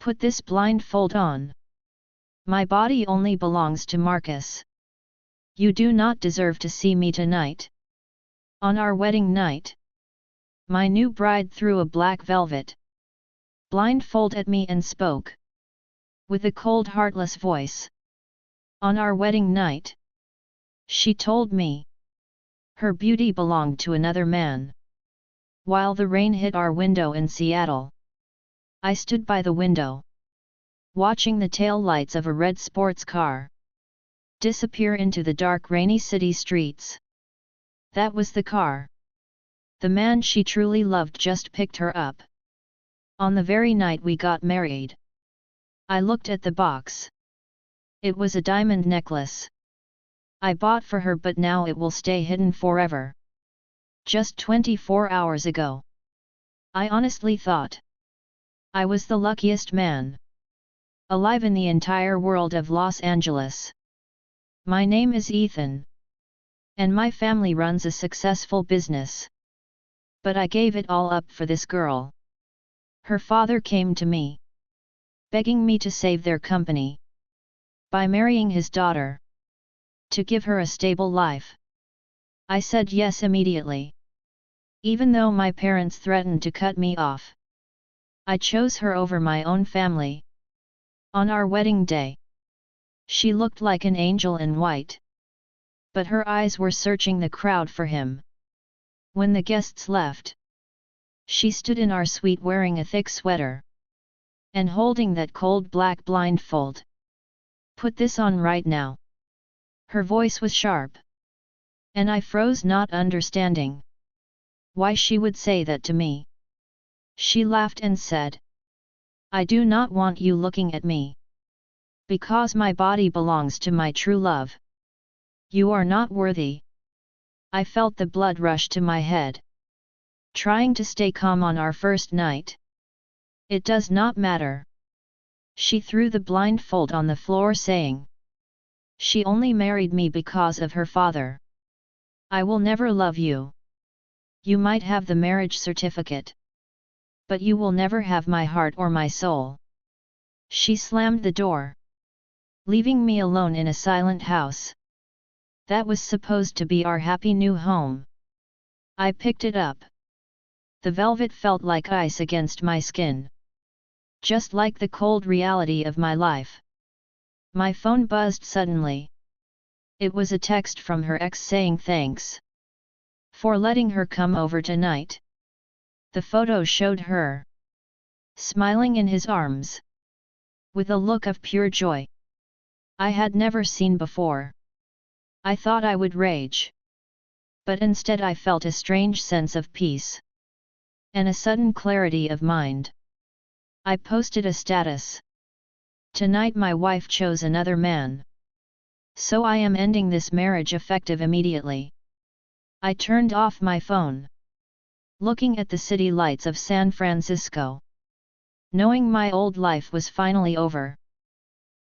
Put this blindfold on. My body only belongs to Marcus. You do not deserve to see me tonight. On our wedding night, my new bride threw a black velvet blindfold at me and spoke with a cold, heartless voice. On our wedding night, she told me, her beauty belonged to another man. While the rain hit our window in Seattle, I stood by the window, watching the tail lights of a red sports car disappear into the dark, rainy city streets. That was the car. The man she truly loved just picked her up. On the very night we got married. I looked at the box. It was a diamond necklace I bought for her, but now it will stay hidden forever. Just 24 hours ago, I honestly thought I was the luckiest man alive in the entire world of Los Angeles. My name is Ethan, and my family runs a successful business. But I gave it all up for this girl. Her father came to me, begging me to save their company by marrying his daughter, to give her a stable life. I said yes immediately. Even though my parents threatened to cut me off, I chose her over my own family. On our wedding day, she looked like an angel in white, but her eyes were searching the crowd for him. When the guests left, she stood in our suite wearing a thick sweater and holding that cold black blindfold. Put this on right now. Her voice was sharp, and I froze, not understanding why she would say that to me. She laughed and said, I do not want you looking at me, because my body belongs to my true love. You are not worthy. I felt the blood rush to my head, trying to stay calm on our first night. It does not matter. She threw the blindfold on the floor, saying, she only married me because of her father. I will never love you. You might have the marriage certificate, but you will never have my heart or my soul. She slammed the door, leaving me alone in a silent house that was supposed to be our happy new home. I picked it up. The velvet felt like ice against my skin, just like the cold reality of my life. My phone buzzed suddenly. It was a text from her ex saying thanks for letting her come over tonight. The photo showed her smiling in his arms, with a look of pure joy I had never seen before. I thought I would rage, but instead I felt a strange sense of peace and a sudden clarity of mind. I posted a status. Tonight my wife chose another man, so I am ending this marriage effective immediately. I turned off my phone, looking at the city lights of San Francisco, knowing my old life was finally over.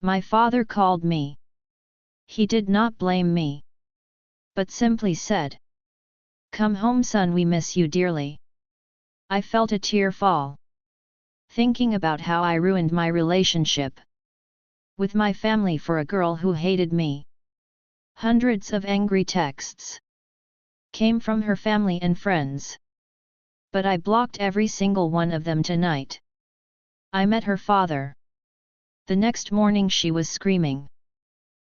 My father called me. He did not blame me, but simply said, come home son, we miss you dearly. I felt a tear fall, thinking about how I ruined my relationship with my family for a girl who hated me. Hundreds of angry texts came from her family and friends, but I blocked every single one of them tonight. I met her father. The next morning she was screaming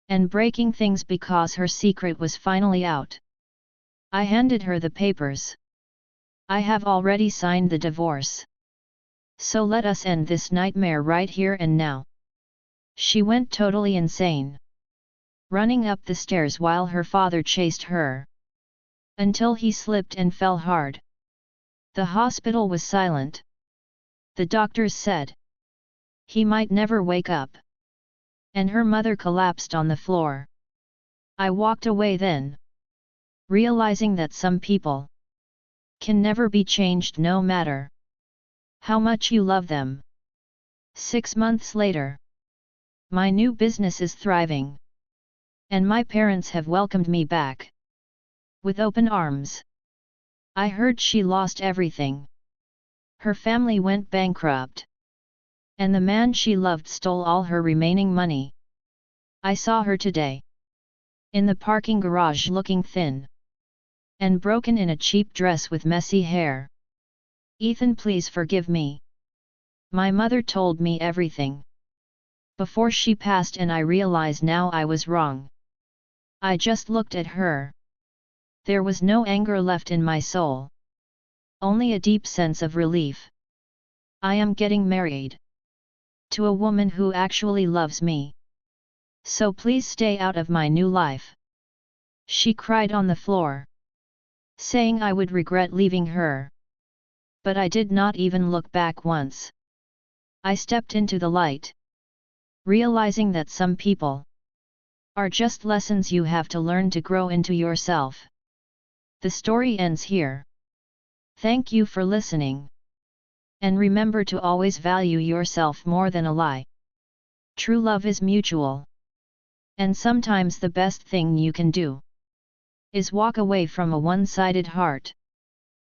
and breaking things because her secret was finally out. I handed her the papers. I have already signed the divorce, so let us end this nightmare right here and now. She went totally insane, running up the stairs while her father chased her, until he slipped and fell hard. The hospital was silent. The doctors said he might never wake up, and her mother collapsed on the floor. I walked away then, realizing that some people can never be changed no matter how much you love them. 6 months later, my new business is thriving, and my parents have welcomed me back with open arms. I heard she lost everything. Her family went bankrupt, And the man she loved stole all her remaining money. I saw her today. In the parking garage looking thin. And broken in a cheap dress with messy hair. Ethan, please forgive me. My mother told me everything. Before she passed, and I realize now I was wrong. I just looked at her. There was no anger left in my soul. Only a deep sense of relief. I am getting married. To a woman who actually loves me. So please stay out of my new life. She cried on the floor. Saying I would regret leaving her. But I did not even look back once. I stepped into the light. Realizing that some people are just lessons you have to learn to grow into yourself. The story ends here. Thank you for listening. And remember to always value yourself more than a lie. True love is mutual. And sometimes the best thing you can do is walk away from a one-sided heart.